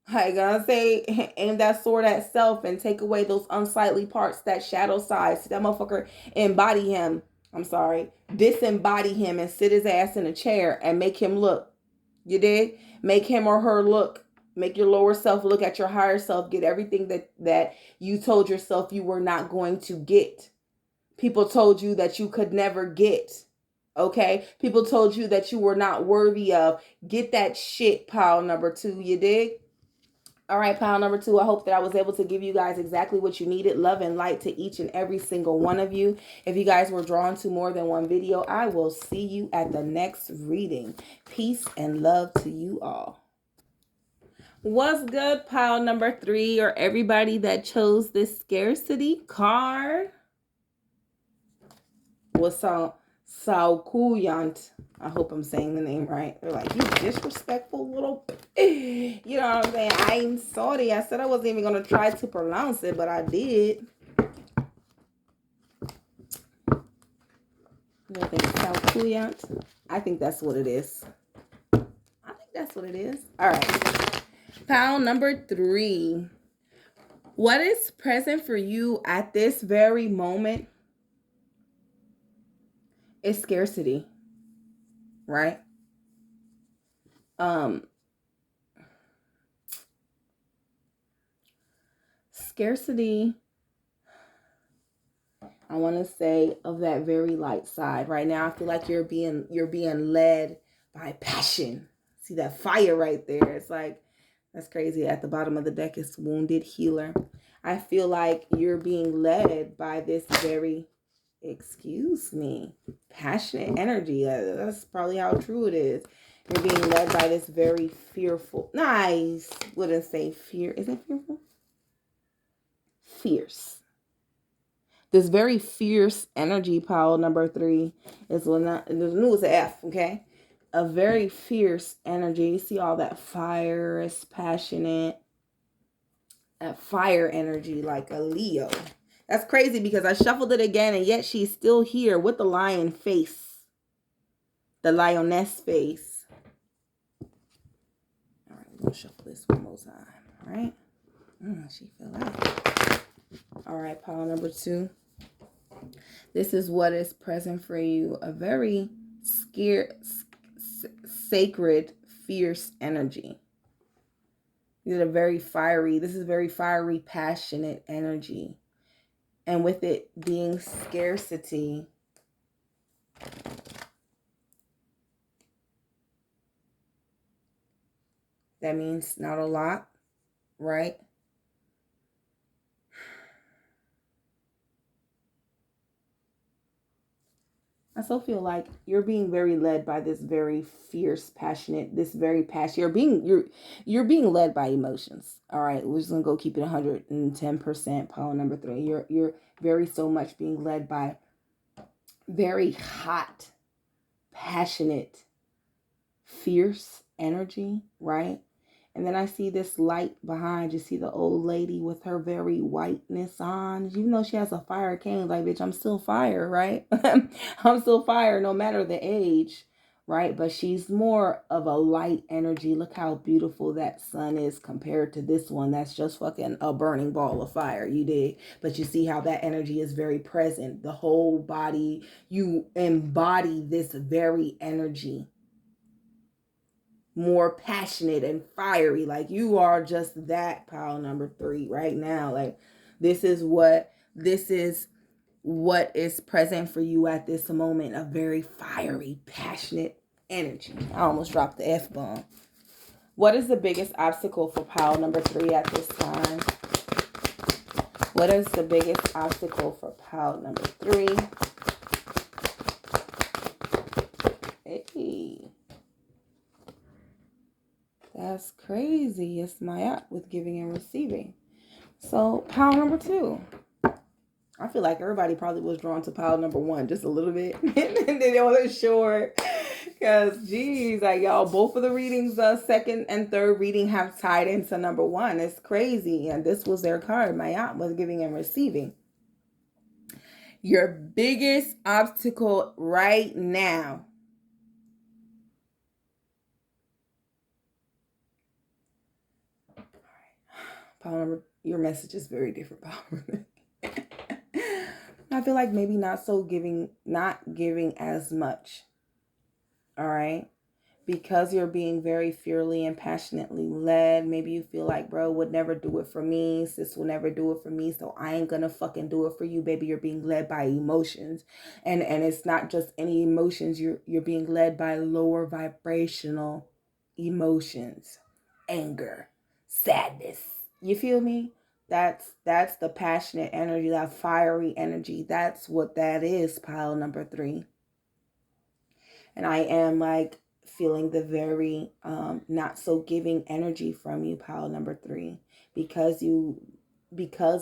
I gotta say, aim that sword at self and take away those unsightly parts, that shadow side. See that motherfucker, embody him. I'm sorry, disembody him and sit his ass in a chair and make him look. You did? Make him or her look. Make your lower self look at your higher self. Get everything that you told yourself you were not going to get. People told you that you could never get. Okay? People told you that you were not worthy of. Get that shit, pile number 2. You dig? All right, pile number 2, I hope that I was able to give you guys exactly what you needed. Love and light to each and every single one of you. If you guys were drawn to more than one video, I will see you at the next reading. Peace and love to you all. What's good, pile number 3, or everybody that chose this scarcity card? What's up? Saukuyant. I hope I'm saying the name right. They're like, you disrespectful little... You know what I'm saying? I'm sorry. I said I wasn't even going to try to pronounce it, but I did. You think Saukuyant? I think that's what it is. I think that's what it is. All right. Pile number 3. What is present for you at this very moment is scarcity, right? Scarcity, I want to say, of that very light side. Right now, I feel like you're being led by passion. See that fire right there? It's like, that's crazy. At the bottom of the deck is Wounded Healer. I feel like you're being led by this very, passionate energy. That's probably how true it is. You're being led by this very fearful. Nice. Wouldn't say fear. Is it fearful? Fierce. This very fierce energy, pile number 3, is when the new is an F, okay? A very fierce energy. You see all that fire, is passionate. That fire energy, like a Leo. That's crazy because I shuffled it again and yet she's still here with the lion face. The lioness face. All right, we're going to shuffle this one more time. All right. She fell out. All right, pile number 2. This is what is present for you. A very sacred, fierce energy. This is very fiery, passionate energy. And with it being scarcity, that means not a lot, right? I still feel like you're being very led by this very fierce, passionate, you're being led by emotions. All right, we're just gonna go keep it 110%. Pile number 3. You're very so much being led by very hot, passionate, fierce energy, right? And then I see this light behind. You see the old lady with her very whiteness on. Even though she has a fire cane, like, bitch, I'm still fire, right? I'm still fire no matter the age, right? But she's more of a light energy. Look how beautiful that sun is compared to this one. That's just fucking a burning ball of fire, you dig? But you see how that energy is very present. The whole body, you embody this very energy. More passionate and fiery. Like, you are just that, pile number 3 right now. Like, this is what is present for you at this moment. A very fiery, passionate energy. I almost dropped the F-bomb. What is the biggest obstacle for pile number 3 at this time? What is the biggest obstacle for pile number 3? Hey. That's crazy. It's Mayat with giving and receiving. So pile number 2. I feel like everybody probably was drawn to pile number 1 just a little bit. And then they wasn't sure. Because, geez, like y'all, both of the readings, the second and third reading have tied into number 1. It's crazy. And this was their card. Mayat was giving and receiving. Your biggest obstacle right now. Pile number, your message is very different, Pile. I feel like maybe not giving as much. All right. Because you're being very fiercely and passionately led. Maybe you feel like, bro would never do it for me. Sis will never do it for me. So I ain't gonna fucking do it for you, baby. You're being led by emotions. And it's not just any emotions. You're being led by lower vibrational emotions. Anger, sadness. You feel me? That's the passionate energy, that fiery energy. That's what that is, pile number 3. And I am like feeling the very not so giving energy from you, pile number 3, because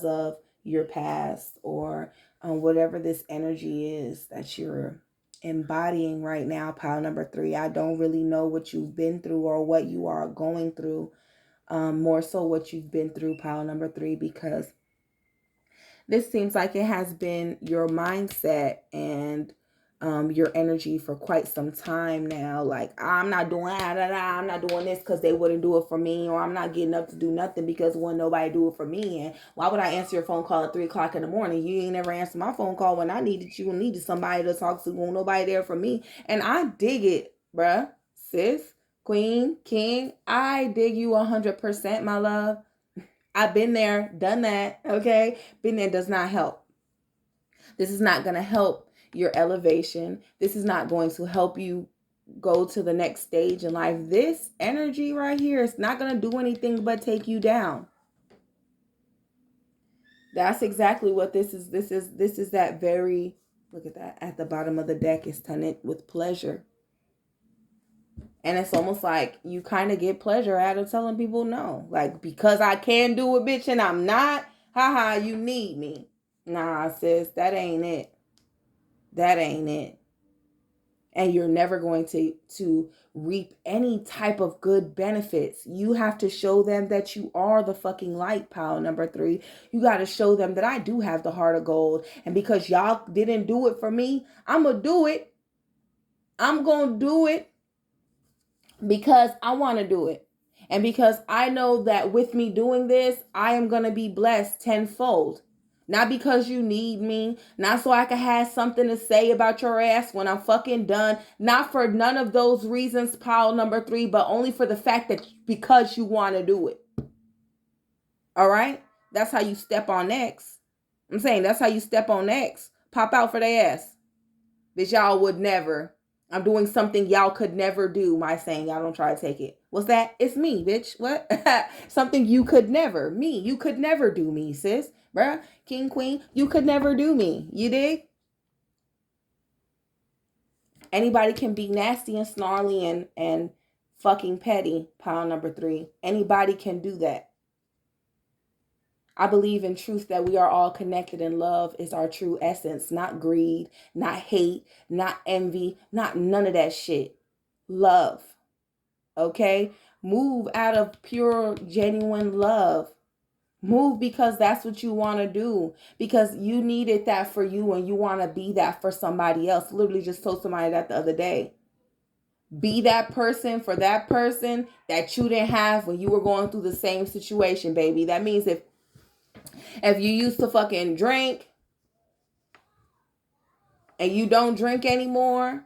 of your past or whatever this energy is that you're embodying right now, pile number 3. I don't really know what you've been through or what you are going through, more so what you've been through, pile number 3, because this seems like it has been your mindset and your energy for quite some time now. Like, I'm not doing I'm not doing this because they wouldn't do it for me, or I'm not getting up to do nothing because wouldn't nobody do it for me. And why would I answer your phone call at 3 o'clock in the morning? You ain't never answered my phone call when I needed you and needed somebody to talk to. Won't nobody there for me. And I dig it, bruh, sis, queen, king. I dig you 100%, my love. I've been there, done that, okay? Been there does not help. This is not going to help your elevation. This is not going to help you go to the next stage in life. This energy right here is not going to do anything but take you down. That's exactly what this is. This is that very, look at that, at the bottom of the deck is Tanit with pleasure. And it's almost like you kind of get pleasure out of telling people no. Like, because I can do it, bitch, and I'm not. Haha, you need me. Nah, sis, that ain't it. That ain't it. And you're never going to reap any type of good benefits. You have to show them that you are the fucking light, pile number 3. You got to show them that I do have the heart of gold. And because y'all didn't do it for me, I'm going to do it. I'm going to do it. Because I want to do it. And because I know that with me doing this, I am going to be blessed tenfold. Not because you need me. Not so I can have something to say about your ass when I'm fucking done. Not for none of those reasons, pile number 3, but only for the fact that because you want to do it. All right? That's how you step on next. I'm saying that's how you step on next. Pop out for their ass. Bitch, y'all would never. I'm doing something y'all could never do. My saying y'all don't try to take it. What's that? It's me, bitch. What? Something you could never. Me. You could never do me, sis. Bruh. King, queen. You could never do me. You dig? Anybody can be nasty and snarly and fucking petty. Pile number 3. Anybody can do that. I believe in truth that we are all connected, and love is our true essence. Not greed, not hate, not envy, not none of that shit. Love. Okay? Move out of pure, genuine love. Move because that's what you want to do. Because you needed that for you and you want to be that for somebody else. Literally just told somebody that the other day. Be that person for that person that you didn't have when you were going through the same situation, baby. That means if you used to fucking drink and you don't drink anymore,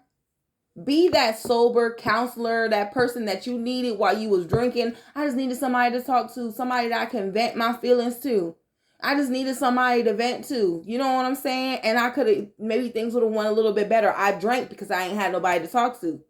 be that sober counselor, that person that you needed while you was drinking. I just needed somebody to talk to, somebody that I can vent my feelings to. I just needed somebody to vent to. You know what I'm saying? And I could have, maybe things would have went a little bit better. I drank because I ain't had nobody to talk to.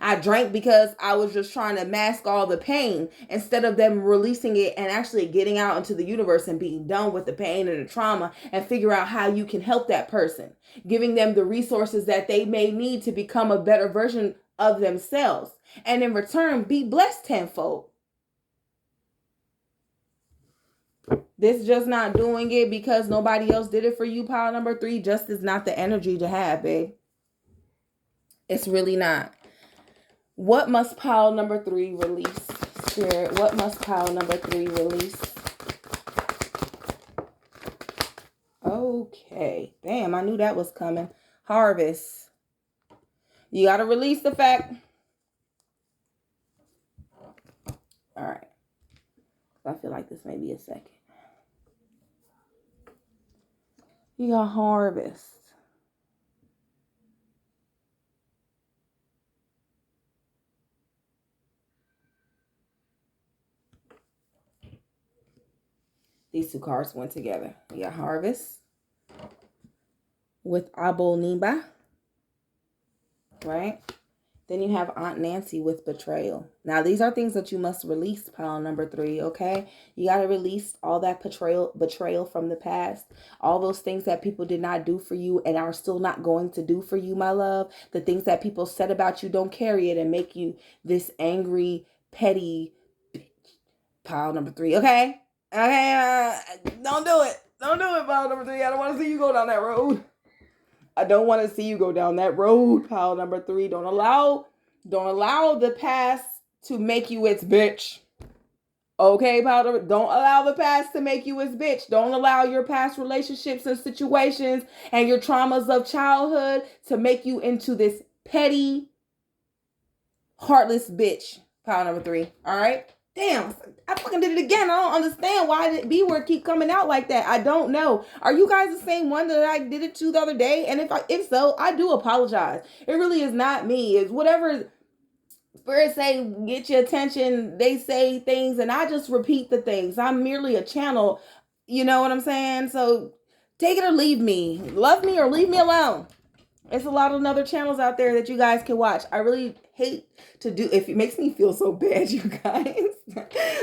I drank because I was just trying to mask all the pain instead of them releasing it and actually getting out into the universe and being done with the pain and the trauma and figure out how you can help that person, giving them the resources that they may need to become a better version of themselves. And in return, be blessed tenfold. This just not doing it because nobody else did it for you, pile number 3, just is not the energy to have, babe. It's really not. What must pile number 3 release? Spirit, what must pile number 3 release? Okay. Damn, I knew that was coming. Harvest. You got to release the fact. All right. I feel like this may be a second. You got harvest. These two cards went together. You got harvest with Aboniba, right? Then you have Aunt Nancy with betrayal. Now, these are things that you must release, pile number 3, okay? You got to release all that betrayal from the past. All those things that people did not do for you and are still not going to do for you, my love. The things that people said about you, don't carry it and make you this angry, petty bitch. Pile number 3, okay? Okay, don't do it. Don't do it, pile number 3. I don't want to see you go down that road. I don't want to see you go down that road, pile number 3. Don't allow the past to make you its bitch. Okay, pile number. Don't allow the past to make you its bitch. Don't allow your past relationships and situations and your traumas of childhood to make you into this petty, heartless bitch. Pile number 3. All right. Damn, I fucking did it again. I don't understand why the B word keep coming out like that. I don't know. Are you guys the same one that I did it to the other day? And if so, I do apologize. It really is not me. It's whatever spirits say get your attention. They say things and I just repeat the things. I'm merely a channel. You know what I'm saying? So take it or leave me. Love me or leave me alone. It's a lot of other channels out there that you guys can watch. I really hate to do, if it makes me feel so bad, you guys.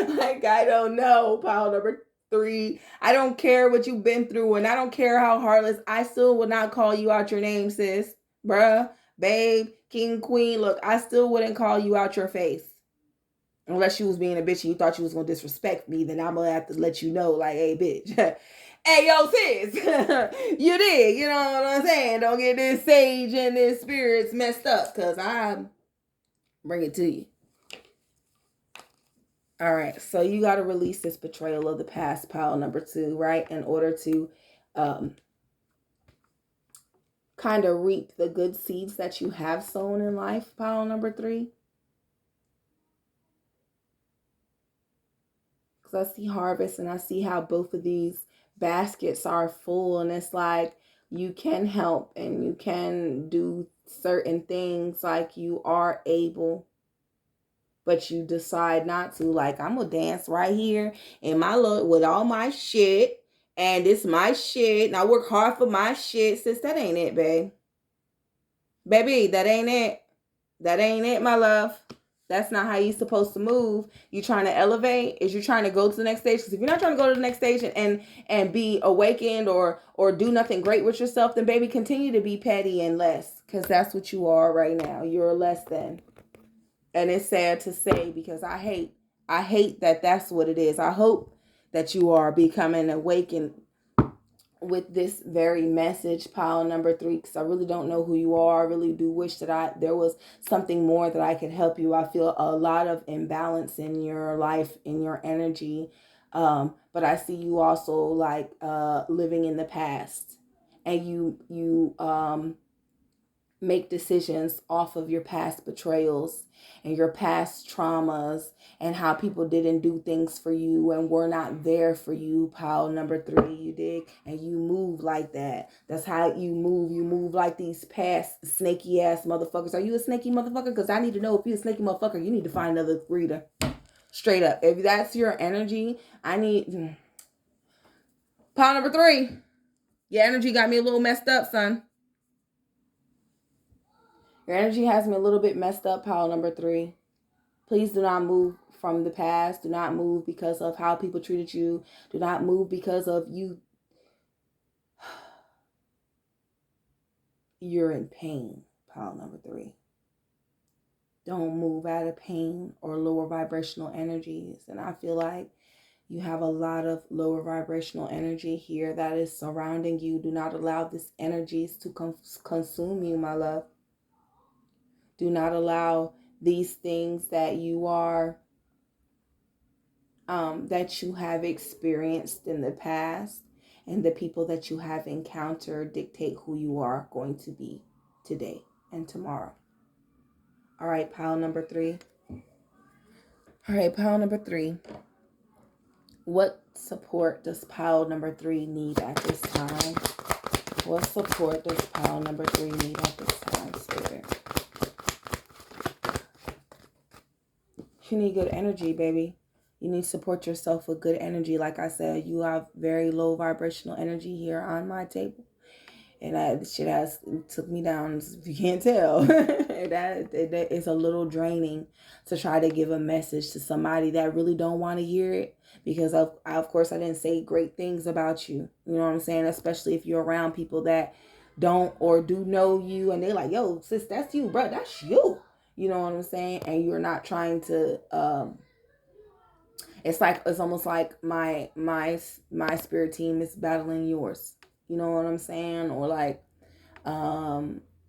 Like, I don't know, pile number 3. I don't care what you've been through, and I don't care how heartless. I still would not call you out your name, sis. Bruh, babe, king, queen. Look, I still wouldn't call you out your face. Unless you was being a bitch and you thought you was going to disrespect me, then I'm going to have to let you know, like, hey, bitch. Hey, yo, sis, you did, you know what I'm saying? Don't get this sage and this spirits messed up, because I bring it to you. All right, so you got to release this betrayal of the past, pile number 2, right? In order to kind of reap the good seeds that you have sown in life, pile number 3. Because I see harvest and I see how both of these baskets are full, and it's like you can help and you can do certain things, like you are able, but you decide not to. Like, I'm gonna dance right here in my look with all my shit, and it's my shit, and I work hard for my shit. Sis, that ain't it, babe. Baby, that ain't it. That ain't it, my love. That's not how you're supposed to move. You trying to elevate? Is you trying to go to the next stage? Because if you're not trying to go to the next stage and be awakened or do nothing great with yourself, then baby, continue to be petty and less. Because that's what you are right now. You're less than. And it's sad to say, because I hate that that's what it is. I hope that you are becoming awakened with this very message, pile number 3, because I really don't know who you are. I really do wish that there was something more that I could help you. I feel a lot of imbalance in your life, in your energy, but I see you also like living in the past, and you make decisions off of your past betrayals and your past traumas and how people didn't do things for you and were not there for you, pile number 3, you dig? And you move like that. That's how you move. You move like these past snaky ass motherfuckers. Are you a snaky motherfucker? Because I need to know, if you're a snaky motherfucker, you need to find another reader. Straight up. If that's your energy, I need... Pile number 3. Your energy got me a little messed up, son. Your energy has me a little bit messed up, pile number 3. Please do not move from the past. Do not move because of how people treated you. Do not move because of you. You're in pain, pile number 3. Don't move out of pain or lower vibrational energies. And I feel like You have a lot of lower vibrational energy here that is surrounding you. Do not allow these energies to consume you, my love. Do not allow these things that you are, that you have experienced in the past and the people that you have encountered dictate who you are going to be today and tomorrow. All right, pile number 3. All right, pile number 3. What support does pile number 3 need at this time? What support does pile number 3 need at this time, Spirit? You need good energy, baby. You need to support yourself with good energy. Like I said, you have very low vibrational energy here on my table. And that shit took me down, if you can't tell. that is a little draining to try to give a message to somebody that really don't want to hear it. Because of course I didn't say great things about you. You know what I'm saying? Especially if you're around people that don't or do know you and they're like, yo, sis, that's you, bro. That's you. You know what I'm saying? And you're not trying to it's almost like my spirit team is battling yours. You know what I'm saying? Or like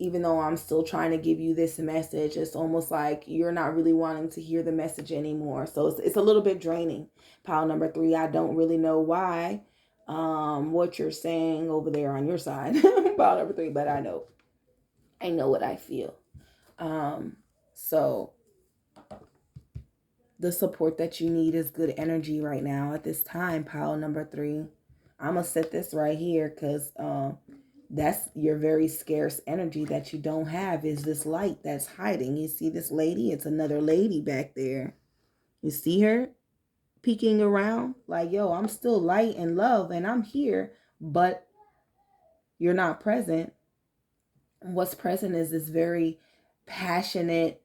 even though I'm still trying to give you this message, it's almost like you're not really wanting to hear the message anymore. So it's a little bit draining. Pile number 3, I don't really know why what you're saying over there on your side. Pile number 3, but I know what I feel. So the support that you need is good energy right now at this time, pile number 3. I'm going to set this right here because that's your very scarce energy that you don't have, is this light that's hiding. You see this lady? It's another lady back there. You see her peeking around like, yo, I'm still light and love and I'm here, but you're not present. What's present is this very passionate,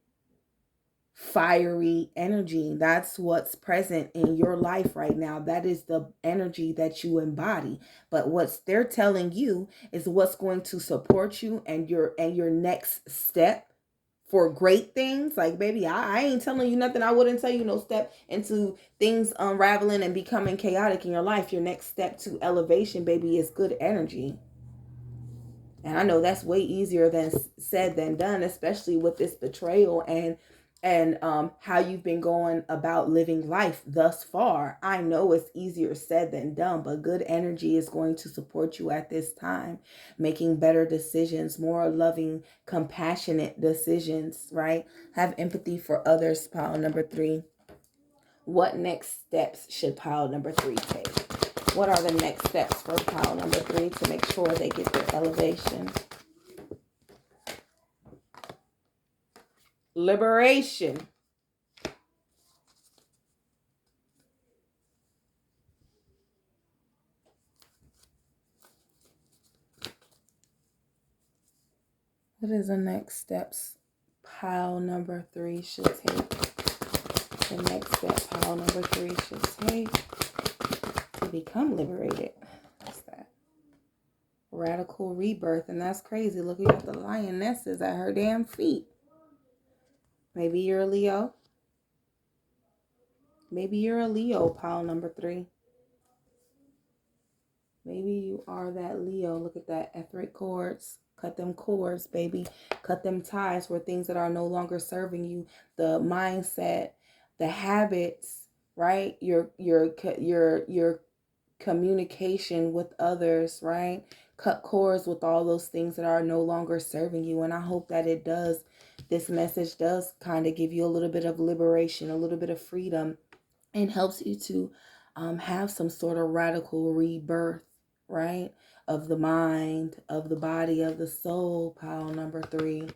fiery energy. That's what's present in your life right now. That is the energy that you embody. But what they're telling you is what's going to support you and your next step for great things. Like, baby, I ain't telling you nothing. I wouldn't tell you no step into things unraveling and becoming chaotic in your life. Your next step to elevation, baby, is good energy. And I know that's way easier than said than done, especially with this betrayal and how you've been going about living life thus far. I know it's easier said than done, but good energy is going to support you at this time, making better decisions, more loving, compassionate decisions, right? Have empathy for others, pile number 3. What next steps should pile number 3 take? What are the next steps for pile number 3 to make sure they get their elevation? Liberation. What is the next steps pile number 3 should take? The next step pile number 3 should take to become liberated. What's that? Radical rebirth. And that's crazy. Look, we got the lionesses at her damn feet. Maybe you're a Leo. Maybe you're a Leo, pile number 3. Maybe you are that Leo. Look at that. Etheric cords. Cut them cords, baby. Cut them ties for things that are no longer serving you. The mindset, the habits, right? Your communication with others, right? Cut cords with all those things that are no longer serving you. And I hope that it does. This message does kind of give you a little bit of liberation, a little bit of freedom, and helps you to have some sort of radical rebirth, right? Of the mind, of the body, of the soul, pile number 3.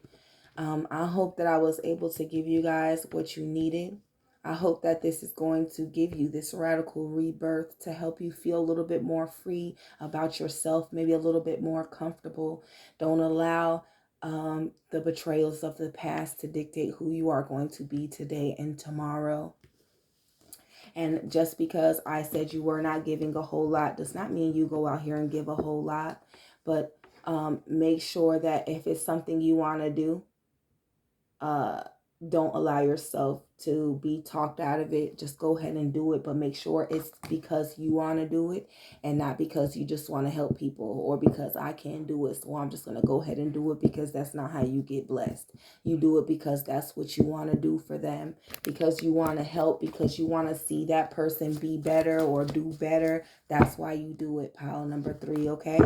I hope that I was able to give you guys what you needed. I hope that this is going to give you this radical rebirth to help you feel a little bit more free about yourself, maybe a little bit more comfortable. Don't allow the betrayals of the past to dictate who you are going to be today and tomorrow. And just because I said you were not giving a whole lot does not mean you go out here and give a whole lot. But make sure that if it's something you want to do, don't allow yourself to be talked out of it. Just go ahead and do it, but make sure it's because you want to do it and not because you just want to help people or because I can't do it, so I'm just going to go ahead and do it, because that's not how you get blessed. You do it because that's what you want to do for them, because you want to help, because you want to see that person be better or do better. That's why you do it. Pile number 3, okay?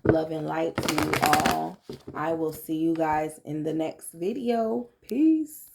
Love and light to you all. I will see you guys in the next video. Peace.